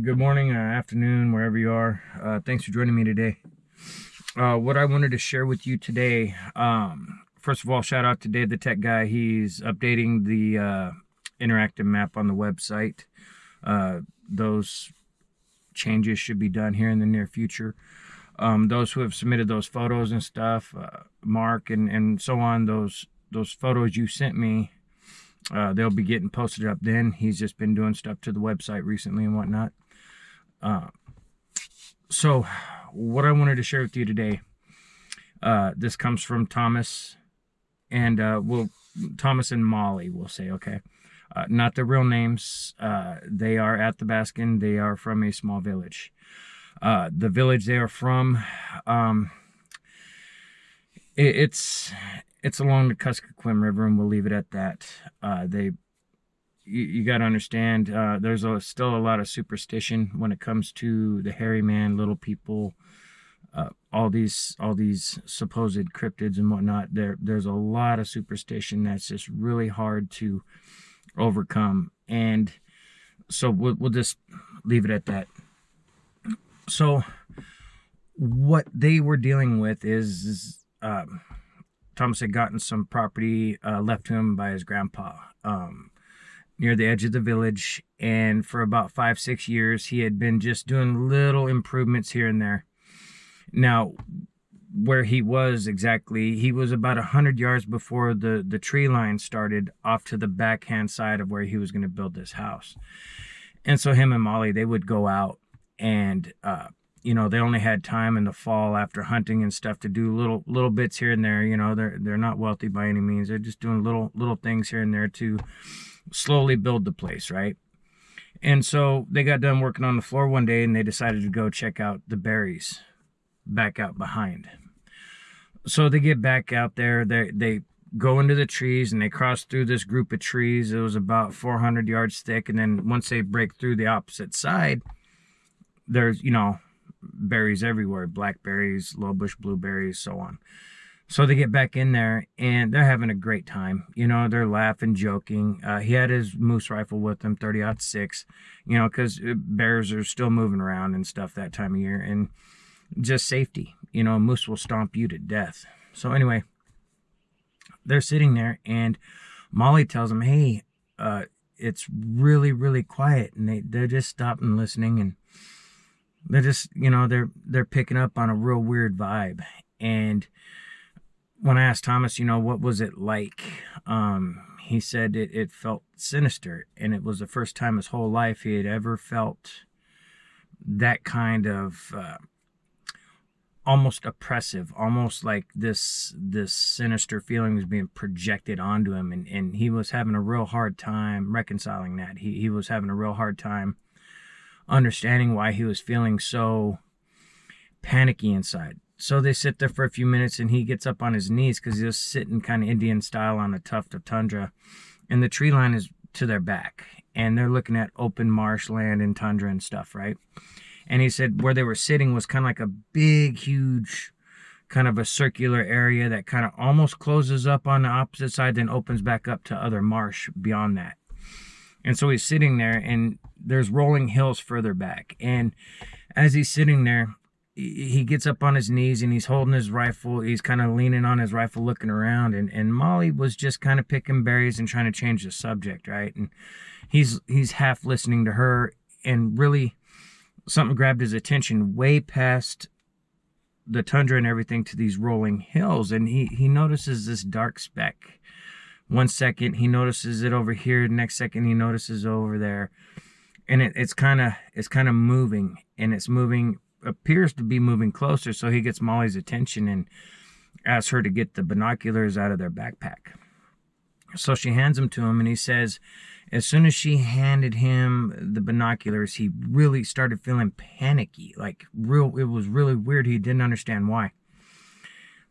Good morning, afternoon, wherever you are. Thanks for joining me today. What I wanted to share with you today, first of all, shout out to Dave the Tech Guy. He's updating the interactive map on the website. Those changes should be done here in the near future. Those who have submitted those photos and stuff, Mark and so on, those photos you sent me, they'll be getting posted up then. He's just been doing stuff to the website recently and whatnot. So what I wanted to share with you today, this comes from Thomas and Thomas and Molly, we'll say, okay. Not their real names. They are at the Alaskan. They are from a small village. The village they are from, it's along the Kuskokwim River, and we'll leave it at that. You got to understand, there's still a lot of superstition when it comes to the hairy man, little people, all these supposed cryptids and whatnot. There's a lot of superstition that's just really hard to overcome, and so we'll just leave it at that. So what they were dealing with is Thomas had gotten some property left to him by his grandpa near the edge of the village, and for about 5-6 years he had been just doing little improvements here and there. Now, where he was exactly, he was about 100 yards before the tree line started off to the backhand side of where he was going to build this house. And so him and Molly, they would go out and they only had time in the fall after hunting and stuff to do little bits here and there. They're not wealthy by any means. They're just doing little things here and there to slowly build the place, right? And so they got done working on the floor one day, and they decided to go check out the berries back out behind. So they get back out there. They go into the trees, and they cross through this group of trees. It was about 400 yards thick, and then once they break through the opposite side, there's berries everywhere, blackberries, low bush blueberries, so on. So they get back in there, and they're having a great time. They're laughing, joking. He had his moose rifle with him, 30-06, because bears are still moving around and stuff that time of year, and just safety. Moose will stomp you to death. So anyway, they're sitting there, and Molly tells them, hey, it's really, really quiet, and they're just stopping listening, and they're just, they're picking up on a real weird vibe. And when I asked Thomas, what was it like? He said it felt sinister, and it was the first time his whole life he had ever felt that kind of almost oppressive, almost like this sinister feeling was being projected onto him, and he was having a real hard time reconciling that. He was having a real hard time understanding why he was feeling so panicky inside. So they sit there for a few minutes, and he gets up on his knees because he was sitting kind of Indian style on a tuft of tundra, and the tree line is to their back, and they're looking at open marshland and tundra and stuff, right? And he said where they were sitting was kind of like a big, huge, kind of a circular area that kind of almost closes up on the opposite side, then opens back up to other marsh beyond that. And so he's sitting there, and there's rolling hills further back. And as he's sitting there, he gets up on his knees, and he's holding his rifle. He's kind of leaning on his rifle, looking around. And Molly was just kind of picking berries and trying to change the subject, right? And he's half listening to her, and really something grabbed his attention way past the tundra and everything to these rolling hills. And he notices this dark speck. 1 second he notices it over here, the next second he notices over there, and it's kind of moving, and it's moving, appears to be moving closer. So he gets Molly's attention and asks her to get the binoculars out of their backpack. So she hands them to him, and he says as soon as she handed him the binoculars, he really started feeling panicky, like it was really weird. He didn't understand why.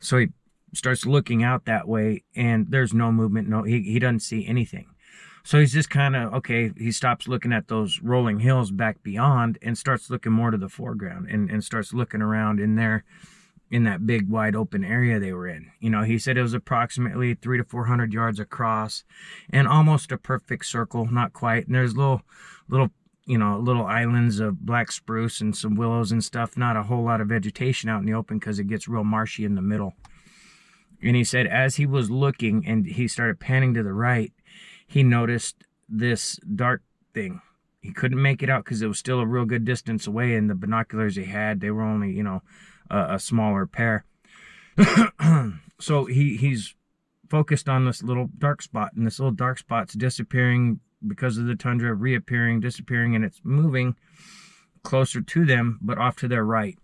So he starts looking out that way, and there's no movement. No, he doesn't see anything. So he's just kind of, okay, he stops looking at those rolling hills back beyond and starts looking more to the foreground, and starts looking around in there in that big wide open area they were in. You know, he said it was approximately 300 to 400 yards across and almost a perfect circle, not quite. And there's little, you know, little islands of black spruce and some willows and stuff. Not a whole lot of vegetation out in the open because it gets real marshy in the middle. And he said as he was looking and he started panning to the right, he noticed this dark thing. He couldn't make it out because it was still a real good distance away, and the binoculars he had, they were only, you know, a smaller pair. So he's focused on this little dark spot, and this little dark spot's disappearing because of the tundra, reappearing, disappearing, and it's moving closer to them, but off to their right.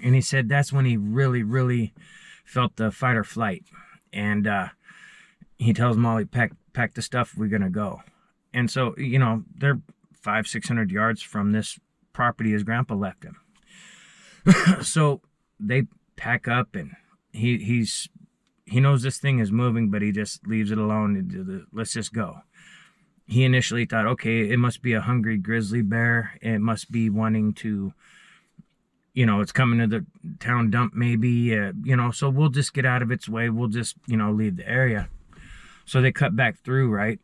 And he said that's when he really felt the fight or flight. And he tells Molly, pack the stuff, we're gonna go. And so, you know, they're 500-600 yards from this property his grandpa left him. So they pack up, and he knows this thing is moving, but he just leaves it alone. Let's just go. He initially thought, okay, it must be a hungry grizzly bear. It must be wanting to, you know, it's coming to the town dump maybe, you know, so we'll just get out of its way. We'll just, you know, leave the area. So they cut back through, right?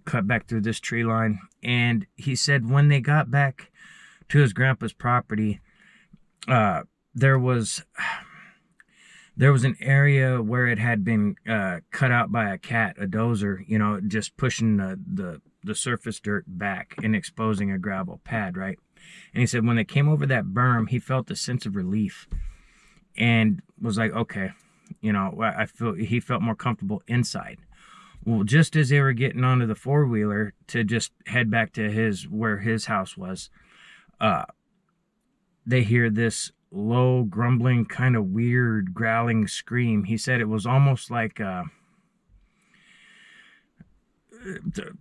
Cut back through this tree line. And he said when they got back to his grandpa's property, there was an area where it had been cut out by a cat, a dozer, you know, just pushing the surface dirt back and exposing a gravel pad, right? And he said when they came over that berm, he felt a sense of relief and was like, okay, you know, he felt more comfortable inside. Well, just as they were getting onto the four-wheeler to just head back to where his house was, they hear this low, grumbling, kind of weird, growling scream. He said it was almost like a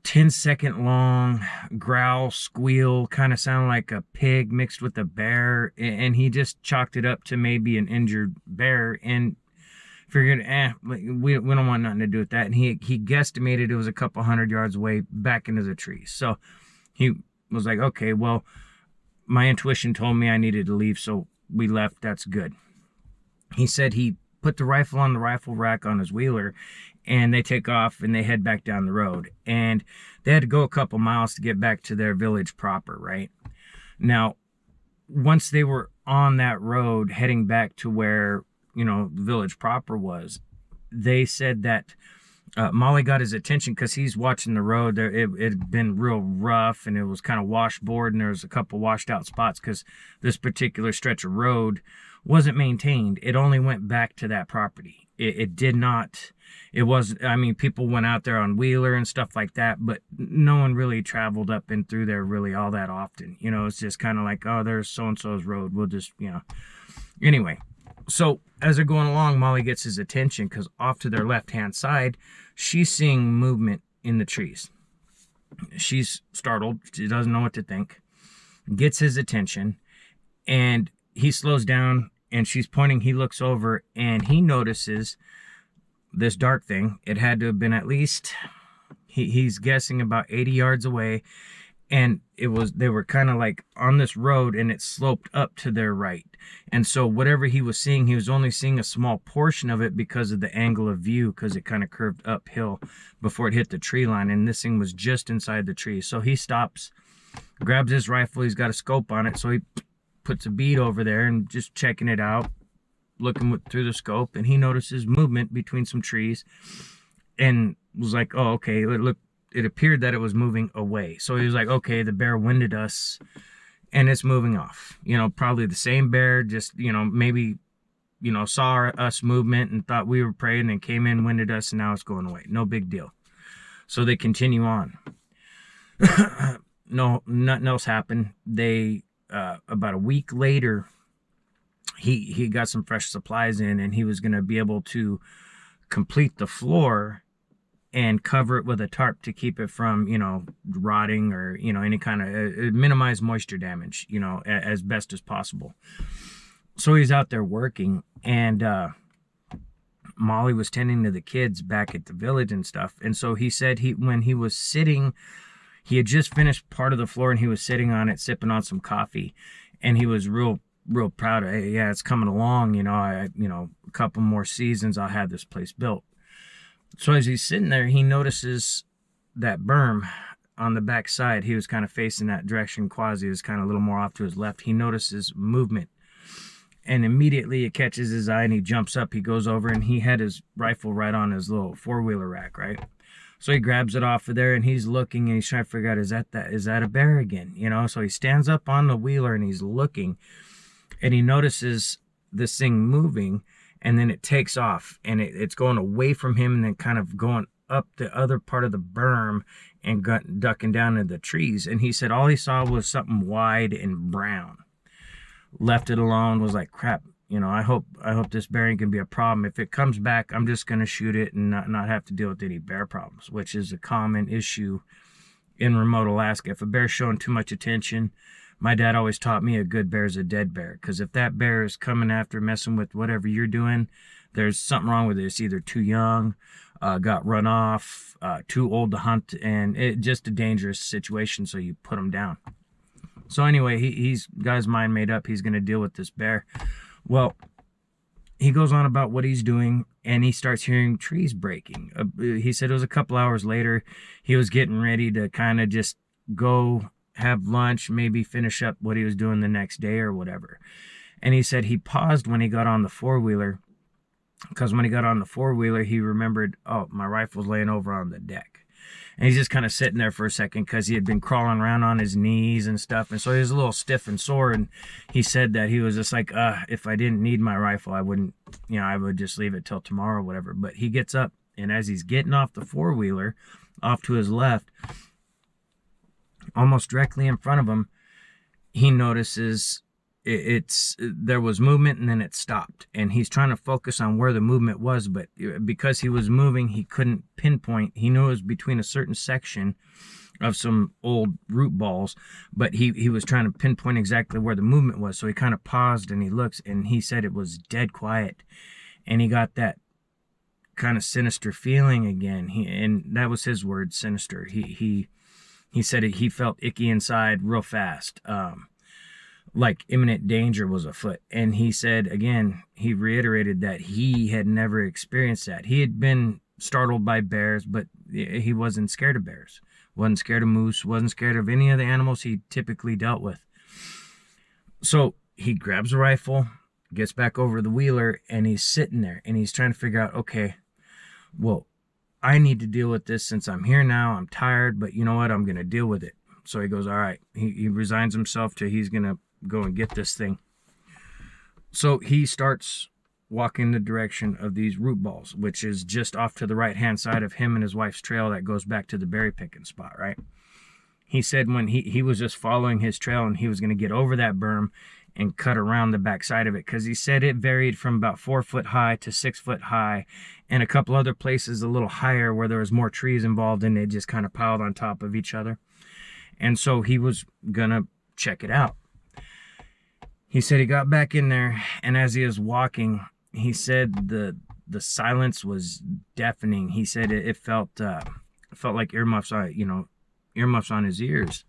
10-second long growl, squeal, kind of sound like a pig mixed with a bear. And he just chalked it up to maybe an injured bear and figured, we don't want nothing to do with that. And he guesstimated it was a couple hundred yards away back into the trees. So he was like, okay, well, my intuition told me I needed to leave, so we left. That's good. He said he put the rifle on the rifle rack on his wheeler, and they take off and they head back down the road. And they had to go a couple miles to get back to their village proper, right? Now, once they were on that road heading back to where, you know, the village proper was, they said that Molly got his attention because he's watching the road. It had been real rough, and it was kind of washboard, and there was a couple washed out spots because this particular stretch of road wasn't maintained. It only went back to that property. It did not, it was, I mean, people went out there on wheeler and stuff like that, but no one really traveled up and through there really all that often. You know, it's just kind of like, oh, there's so-and-so's road. We'll just, you know. Anyway, so as they're going along, Molly gets his attention because off to their left-hand side, she's seeing movement in the trees. She's startled. She doesn't know what to think. Gets his attention, and he slows down, and she's pointing. He looks over, and he notices this dark thing. It had to have been at least, he's guessing about 80 yards away, and they were kind of like on this road, and it sloped up to their right. And so whatever he was seeing, he was only seeing a small portion of it because of the angle of view, because it kind of curved uphill before it hit the tree line, and this thing was just inside the tree. So he stops, grabs his rifle. He's got a scope on it, so he puts a bead over there and just checking it out, looking through the scope, and he notices movement between some trees and was like, oh, okay, it appeared that it was moving away. So he was like, okay, the bear winded us and it's moving off. You know, probably the same bear, just, you know, maybe, you know, saw us movement and thought we were prey and then came in, winded us, and now it's going away. No big deal. So they continue on. No, nothing else happened. They, about a week later, he got some fresh supplies in, and he was going to be able to complete the floor and cover it with a tarp to keep it from, you know, rotting or, you know, any kind of minimize moisture damage, you know, as best as possible. So he's out there working, and Molly was tending to the kids back at the village and stuff. And so he said when he was sitting, he had just finished part of the floor and he was sitting on it, sipping on some coffee. And he was real proud of, hey, yeah, it's coming along. A couple more seasons, I'll have this place built. So as he's sitting there, he notices that berm on the back side. He was kind of facing that direction. Quasi was kind of a little more off to his left. He notices movement. And immediately it catches his eye and he jumps up. He goes over and he had his rifle right on his little four-wheeler rack, right? So he grabs it off of there and he's looking and he's trying to figure out, is that a bear again? So he stands up on the wheeler and he's looking and he notices this thing moving and then it takes off and it's going away from him and then kind of going up the other part of the berm and ducking down into the trees. And he said all he saw was something wide and brown. Left it alone, was like, crap, I hope this bear ain't gonna be a problem. If it comes back, I'm just gonna shoot it and not have to deal with any bear problems, which is a common issue in remote Alaska. If a bear's showing too much attention, my dad always taught me a good bear's a dead bear, because if that bear is coming after messing with whatever you're doing, there's something wrong with it. It's either too young, got run off, too old to hunt, and it just a dangerous situation, so you put them down. So anyway, he's got his mind made up. He's going to deal with this bear. Well, he goes on about what he's doing, and he starts hearing trees breaking. He said it was a couple hours later. He was getting ready to kind of just go have lunch, maybe finish up what he was doing the next day or whatever. And he said he paused when he got on the four-wheeler, because when he got on the four-wheeler, he remembered, oh, my rifle's laying over on the deck. And he's just kind of sitting there for a second because he had been crawling around on his knees and stuff. And so he was a little stiff and sore. And he said that he was just like, if I didn't need my rifle, I wouldn't, I would just leave it till tomorrow or whatever. But he gets up, and as he's getting off the four-wheeler, off to his left, almost directly in front of him, he notices there was movement and then it stopped, and he's trying to focus on where the movement was, but because he was moving, he couldn't pinpoint. He knew it was between a certain section of some old root balls, but he was trying to pinpoint exactly where the movement was. So he kind of paused and he looks, and he said it was dead quiet, and he got that kind of sinister feeling again. And that was his word, sinister. He said he felt icky inside real fast. Like imminent danger was afoot. And he said, again, he reiterated that he had never experienced that. He had been startled by bears, but he wasn't scared of bears. Wasn't scared of moose, wasn't scared of any of the animals he typically dealt with. So he grabs a rifle, gets back over the wheeler, and he's sitting there, and he's trying to figure out, okay, well, I need to deal with this since I'm here now. I'm tired, but you know what? I'm going to deal with it. So he goes, all right. He resigns himself to he's going to go and get this thing. So he starts walking the direction of these root balls, which is just off to the right hand side of him and his wife's trail that goes back to the berry picking spot, right? He said when he was just following his trail, and he was going to get over that berm and cut around the back side of it, because he said it varied from about 4 foot high to 6 foot high, and a couple other places a little higher where there was more trees involved, and they just kind of piled on top of each other. And so he was gonna check it out. He said he got back in there, and as he was walking, he said the silence was deafening. He said it felt like earmuffs on his ears.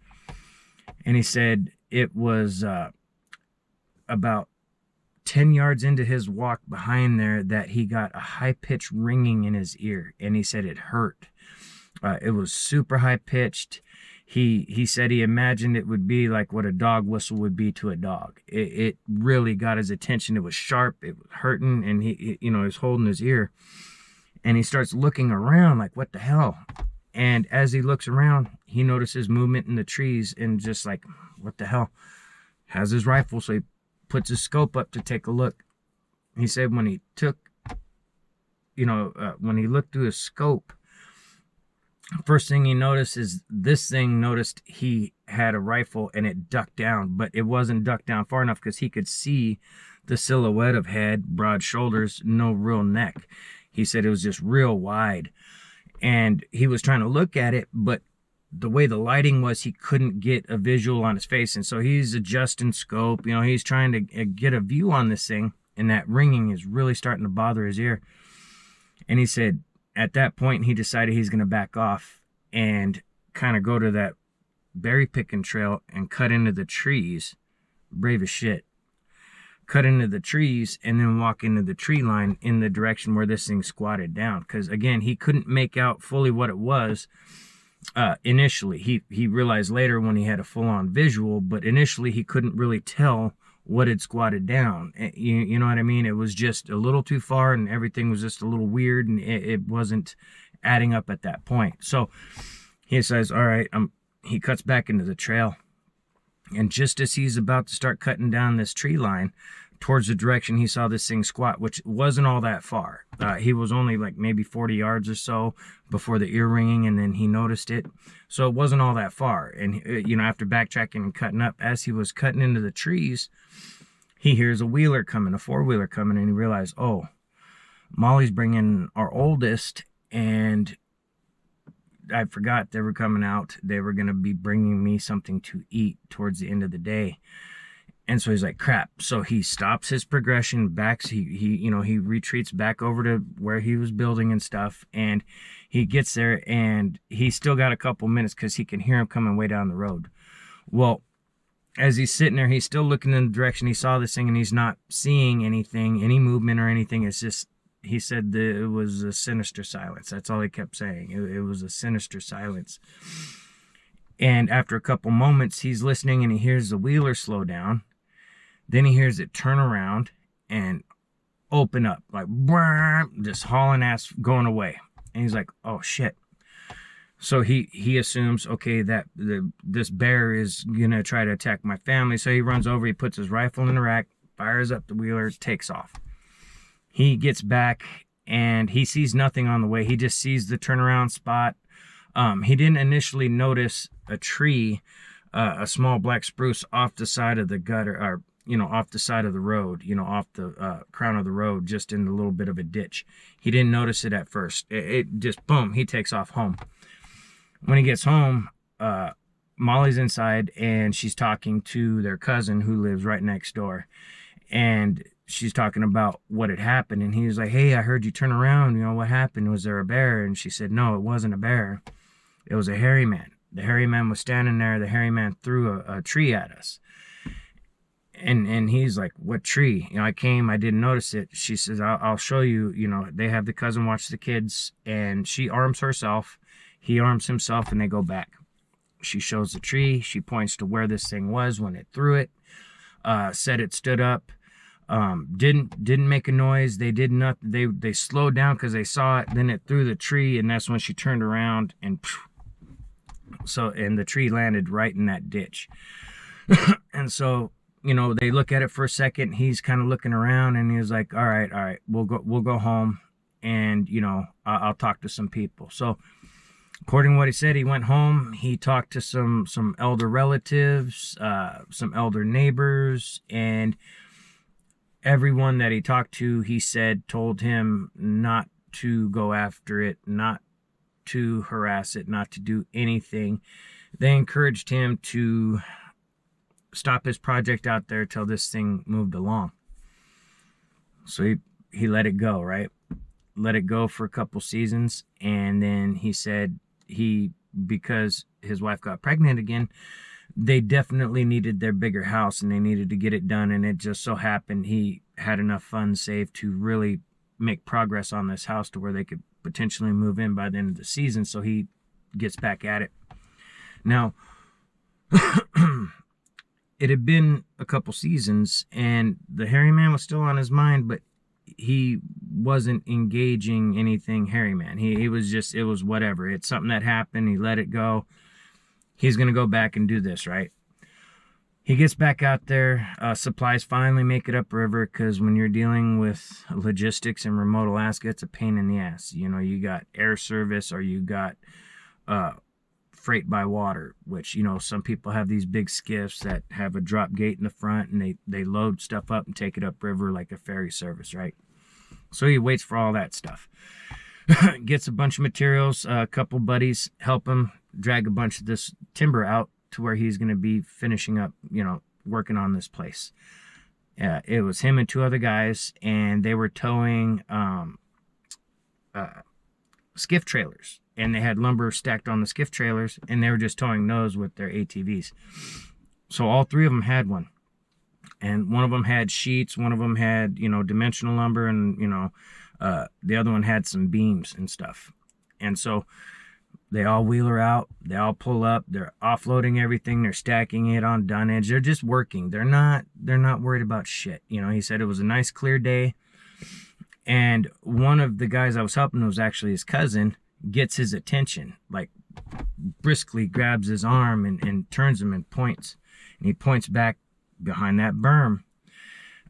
And he said it was about 10 yards into his walk behind there that he got a high-pitched ringing in his ear, and he said it hurt. It was super high-pitched. He said he imagined it would be like what a dog whistle would be to a dog. It really got his attention. It was sharp. It was hurting, and he was holding his ear. And he starts looking around like, what the hell? And as he looks around, he notices movement in the trees, and just like, what the hell? Has his rifle, so he puts his scope up to take a look. He said when he took, when he looked through his scope, first thing he noticed is this thing noticed he had a rifle, and it ducked down, but it wasn't ducked down far enough because he could see the silhouette of head, broad shoulders, no real neck. He said it was just real wide, and he was trying to look at it, but the way the lighting was, he couldn't get a visual on his face. And so he's adjusting scope, he's trying to get a view on this thing, and that ringing is really starting to bother his ear. And he said at that point he decided he's going to back off and kind of go to that berry picking trail and cut into the trees. Brave as shit. Cut into the trees and then walk into the tree line in the direction where this thing squatted down. Because again, he couldn't make out fully what it was initially. He realized later when he had a full-on visual, but initially he couldn't really tell what had squatted down. You know what I mean? It was just a little too far and everything was just a little weird, and it wasn't adding up at that point. So he says, all right, he cuts back into the trail. And just as he's about to start cutting down this tree line towards the direction he saw this thing squat, which wasn't all that far. He was only like maybe 40 yards or so before the ear ringing, and then he noticed it. So it wasn't all that far. And, you know, after backtracking and cutting up, as he was cutting into the trees, he hears a wheeler coming, a four-wheeler coming, and he realized, oh, Molly's bringing our oldest, and I forgot they were coming out. They were going to be bringing me something to eat towards the end of the day. And so he's like, crap. So he stops his progression back. He retreats back over to where he was building and stuff. And he gets there and he's still got a couple minutes because he can hear him coming way down the road. Well, as he's sitting there, he's still looking in the direction he saw this thing, and he's not seeing anything, any movement or anything. It's just, he said that it was a sinister silence. That's all he kept saying. It was a sinister silence. And after a couple moments, he's listening and he hears the wheeler slow down. Then he hears it turn around and open up, like just hauling ass going away. And he's like, oh shit. So he assumes, okay, that this bear is gonna try to attack my family. So he runs over, he puts his rifle in the rack, fires up the wheeler, takes off. He gets back and he sees nothing on the way. He just sees the turnaround spot. He didn't initially notice a tree, a small black spruce off the side of the gutter, or, you know, off the side of the road, you know, off the crown of the road, just in a little bit of a ditch. He didn't notice it at first. It just, boom, he takes off home. When he gets home, Molly's inside and she's talking to their cousin who lives right next door. And she's talking about what had happened. And he was like, hey, I heard you turn around. You know, what happened? Was there a bear? And she said, no, it wasn't a bear. It was a hairy man. The hairy man was standing there. The hairy man threw a tree at us. And he's like, what tree? You know, I came, I didn't notice it. She says, I'll show you. You know, they have the cousin watch the kids, and she arms herself. He arms himself, and they go back. She shows the tree. She points to where this thing was when it threw it. Said it stood up. Didn't make a noise. They did not. They slowed down because they saw it. Then it threw the tree, and that's when she turned around and the tree landed right in that ditch. And so, you know, they look at it for a second. He's kind of looking around, and he's like, all right, we'll go home, and, you know, I'll talk to some people. So according to what he said, he went home. He talked to some elder relatives, some elder neighbors, and everyone that he talked to, he said, told him not to go after it, not to harass it, not to do anything. They encouraged him to stop his project out there till this thing moved along. So he let it go, right? Let it go for a couple seasons. And then he said because his wife got pregnant again, they definitely needed their bigger house and they needed to get it done. And it just so happened he had enough funds saved to really make progress on this house to where they could potentially move in by the end of the season. So he gets back at it. Now, it had been a couple seasons and the hairy man was still on his mind, but he wasn't engaging anything hairy man. He was just, it was whatever. It's something that happened. He let it go. He's going to go back and do this, right? He gets back out there. Supplies finally make it upriver because when you're dealing with logistics in remote Alaska, it's a pain in the ass. You know, you got air service or you got freight by water, which, you know, some people have these big skiffs that have a drop gate in the front and they load stuff up and take it upriver like a ferry service, right? So he waits for all that stuff. Gets a bunch of materials. A couple buddies help him drag a bunch of this timber out to where he's going to be finishing up, you know, working on this place. It was him and two other guys, and they were towing skiff trailers, and they had lumber stacked on the skiff trailers, and they were just towing those with their ATVs. So all three of them had one, and one of them had sheets, one of them had, you know, dimensional lumber, and, you know, the other one had some beams and stuff. And so they all wheeler out, they all pull up, they're offloading everything, they're stacking it on dunnage, they're just working. They're not worried about shit. You know, he said it was a nice clear day, and one of the guys I was helping was actually his cousin, gets his attention, like briskly grabs his arm and turns him and points. And he points back behind that berm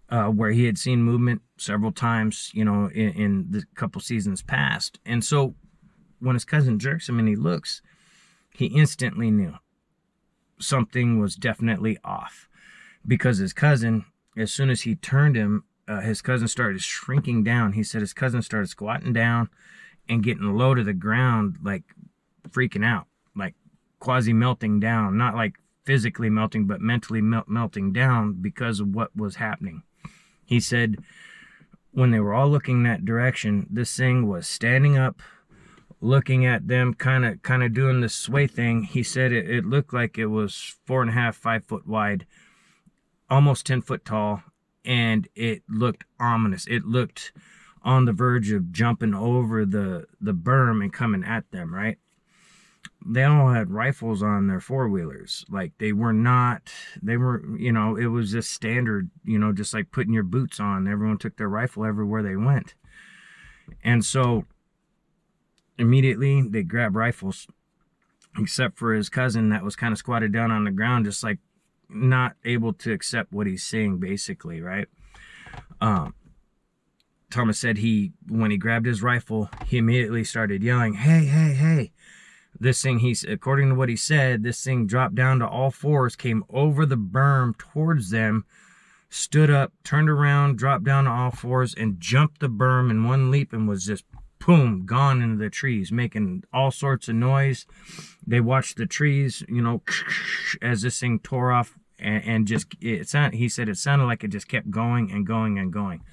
where he had seen movement several times, you know, in the couple seasons past. And so when his cousin jerks him and he looks, he instantly knew something was definitely off, because his cousin, as soon as he turned him, his cousin started shrinking down. He said his cousin started squatting down and getting low to the ground, like freaking out, like quasi melting down, not like physically melting, but mentally melting down because of what was happening. He said when they were all looking that direction, this thing was standing up, looking at them, kind of doing the sway thing. He said it looked like it was 4.5, 5 foot wide, almost 10 foot tall, and it looked ominous. It looked on the verge of jumping over the berm and coming at them, right? They all had rifles on their four-wheelers. Like, they were, you know, it was just standard, you know, just like putting your boots on. Everyone took their rifle everywhere they went. And so immediately they grabbed rifles, except for his cousin that was kind of squatted down on the ground, just like not able to accept what he's saying, basically, right? Thomas said when he grabbed his rifle, he immediately started yelling, "Hey, hey, hey." This thing, according to what he said, this thing dropped down to all fours, came over the berm towards them, stood up, turned around, dropped down to all fours, and jumped the berm in one leap, and was just, boom, gone into the trees, making all sorts of noise. They watched the trees, you know, as this thing tore off, and just, he said it sounded like it just kept going and going and going.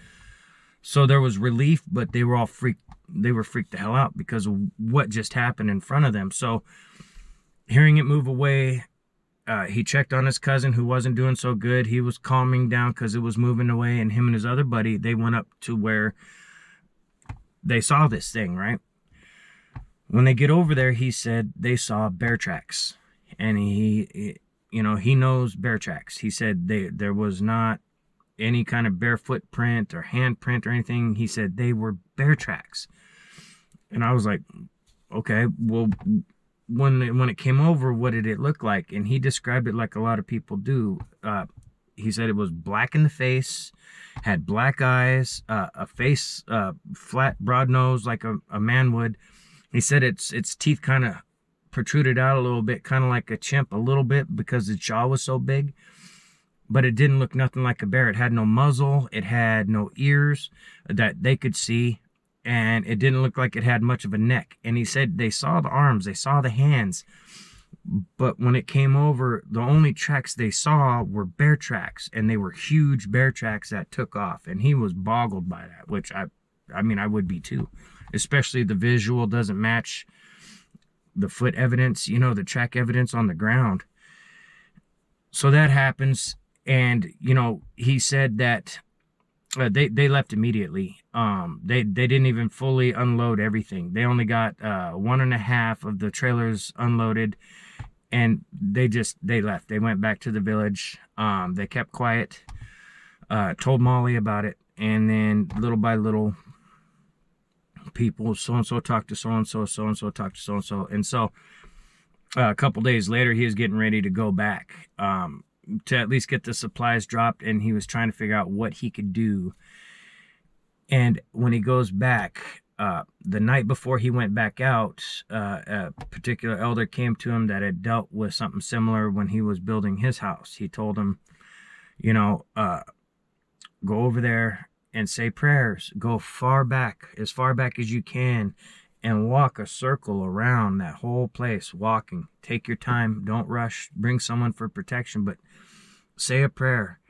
So there was relief, but they were all freaked. They were freaked the hell out because of what just happened in front of them. So hearing it move away, he checked on his cousin, who wasn't doing so good. He was calming down because it was moving away, and him and his other buddy, they went up to where they saw this thing, right? When they get over there, he said they saw bear tracks, and he you know, he knows bear tracks. He said there was not any kind of bear footprint or handprint or anything. He said they were bear tracks. And I was like, okay, well, when it came over, what did it look like? And he described it like a lot of people do. He said it was black in the face, had black eyes, a face, flat, broad nose like a man would. He said its teeth kind of protruded out a little bit, kind of like a chimp a little bit, because its jaw was so big. But it didn't look nothing like a bear. It had no muzzle. It had no ears that they could see. And it didn't look like it had much of a neck. And he said they saw the arms, they saw the hands. But when it came over, the only tracks they saw were bear tracks. And they were huge bear tracks that took off. And he was boggled by that, which I mean, I would be too. Especially the visual doesn't match the foot evidence, you know, the track evidence on the ground. So that happens. And, you know, he said that they left immediately. They didn't even fully unload everything. They only got 1.5 of the trailers unloaded, and they left. They went back to the village. They kept quiet, told Molly about it, and then little by little, people, so-and-so talked to so-and-so, so-and-so talked to so-and-so. And so a couple days later, he was getting ready to go back to at least get the supplies dropped, and he was trying to figure out what he could do. And when he goes back, the night before he went back out, a particular elder came to him that had dealt with something similar when he was building his house. He told him, you know, go over there and say prayers. Go as far back as you can, and walk a circle around that whole place, walking. Take your time. Don't rush. Bring someone for protection, but say a prayer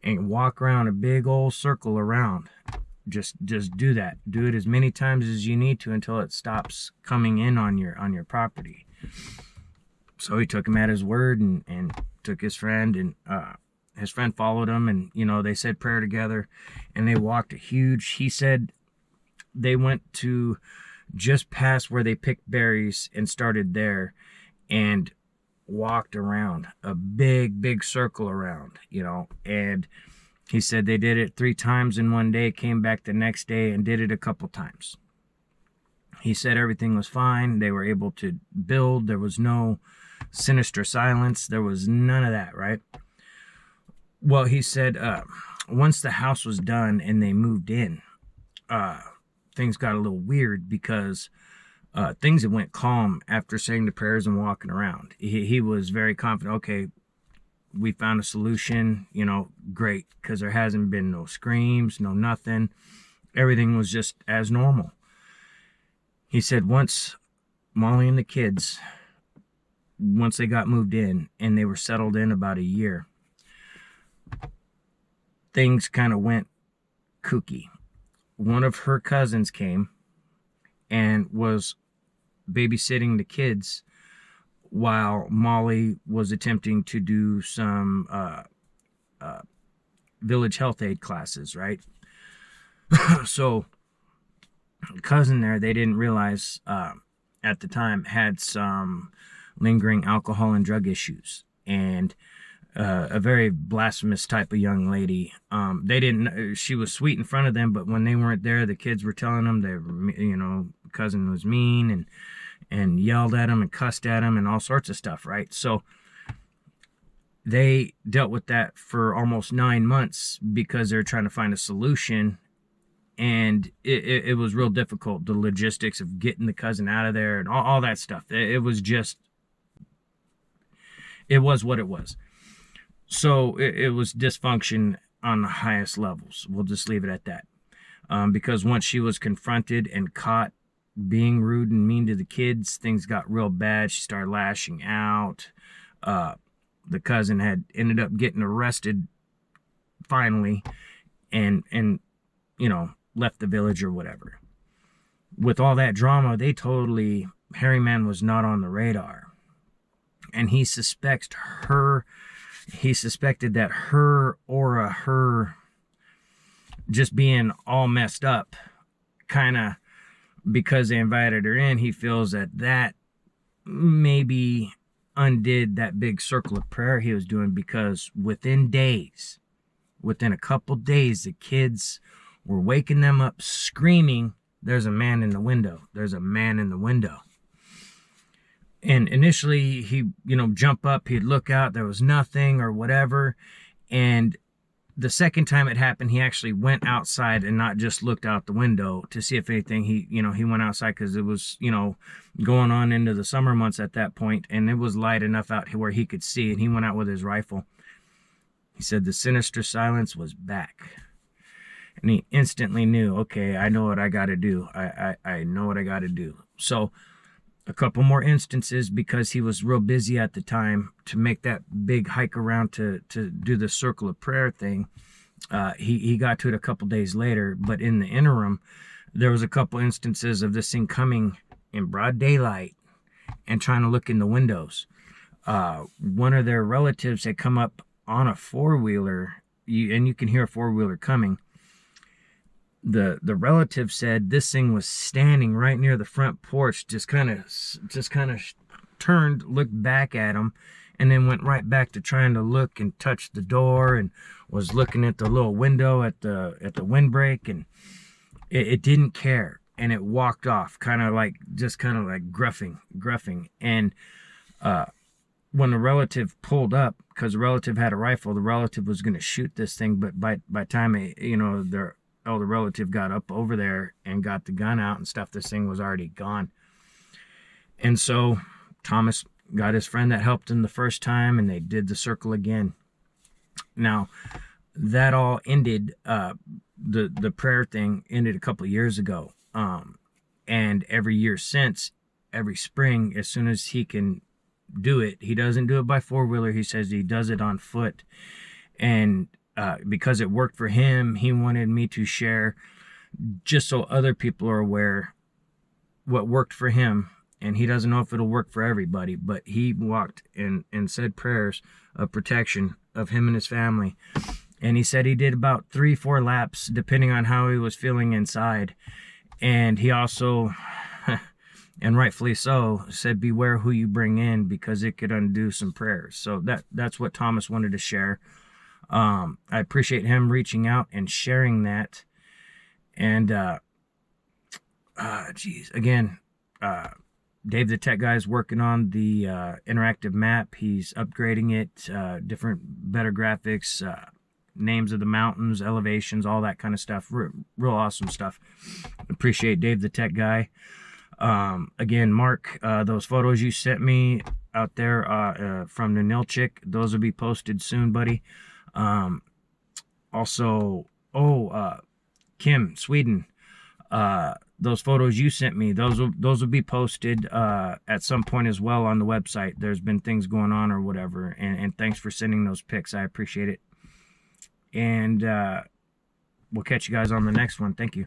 and walk around a big old circle around. Just do that. Do it as many times as you need to until it stops coming in on your property. So he took him at his word and took his friend, and his friend followed him, and they said prayer together, and they walked he said they went to just past where they picked berries and started there, and walked around a big circle around, and he said they did it 3 times in one day, came back the next day and did it a couple times. He said everything was fine. They were able to build. There was no sinister silence. There was none of that, right? Well, he said once the house was done and they moved in, things got a little weird because things that went calm after saying the prayers and walking around. He was very confident. Okay, we found a solution, great, because there hasn't been no screams, no nothing. Everything was just as normal. He said once Molly and the kids, once they got moved in and they were settled in about a year, things kind of went kooky. One of her cousins came and was babysitting the kids while Molly was attempting to do some village health aid classes, right? So cousin there, they didn't realize at the time, had some lingering alcohol and drug issues, and a very blasphemous type of young lady. They didn't, she was sweet in front of them, but when they weren't there, the kids were telling them they were, cousin was mean and yelled at him and cussed at him and all sorts of stuff, right? So they dealt with that for almost 9 months because they're trying to find a solution, and it was real difficult, the logistics of getting the cousin out of there and all that stuff. It was what it was. So it was dysfunction on the highest levels. We'll just leave it at that. Because once she was confronted and caught being rude and mean to the kids, things got real bad. She started lashing out. The cousin had ended up getting arrested finally, and left the village or whatever. With all that drama, Harry Man was not on the radar, and he suspected that her aura, her just being all messed up, kind of, because they invited her in, he feels that maybe undid that big circle of prayer he was doing, because within a couple days, the kids were waking them up screaming, "There's a man in the window. There's a man in the window." And initially he, jump up, he'd look out, there was nothing or whatever. And the second time it happened, he actually went outside and not just looked out the window to see if anything. He went outside because it was, going on into the summer months at that point, and it was light enough out where he could see, and he went out with his rifle. He said the sinister silence was back. And he instantly knew, okay, I know what I got to do. I know what I got to do. So a couple more instances, because he was real busy at the time to make that big hike around to do the circle of prayer thing. He got to it a couple days later, but in the interim, there was a couple instances of this thing coming in broad daylight and trying to look in the windows. One of their relatives had come up on a four-wheeler, and you can hear a four-wheeler coming. The relative said this thing was standing right near the front porch, just kind of turned, looked back at him, and then went right back to trying to look and touch the door, and was looking at the little window at the windbreak, and it didn't care, and it walked off, kind of like gruffing. And when the relative pulled up, because the relative had a rifle, the relative was going to shoot this thing, but by time the elder relative got up over there and got the gun out and stuff, this thing was already gone. And so Thomas got his friend that helped him the first time, and they did the circle again. Now, that all ended, the prayer thing ended a couple of years ago. And every year since, every spring, as soon as he can do it, he doesn't do it by four-wheeler. He says he does it on foot. And because it worked for him, he wanted me to share just so other people are aware what worked for him. And he doesn't know if it'll work for everybody, but he walked and said prayers of protection of him and his family. And he said he did about 3-4 laps, depending on how he was feeling inside. And he also, and rightfully so, said beware who you bring in, because it could undo some prayers. So that's what Thomas wanted to share. I appreciate him reaching out and sharing that. And again, Dave the Tech Guy is working on the interactive map. He's upgrading it, different, better graphics, names of the mountains, elevations, all that kind of stuff. Real awesome stuff. Appreciate Dave the Tech Guy. Again, Mark, those photos you sent me out there from the Nilchik, those will be posted soon, buddy. Also, Kim, Sweden, those photos you sent me, those will be posted at some point as well on the website. There's been things going on or whatever, and thanks for sending those pics. I appreciate it. And we'll catch you guys on the next one. Thank you.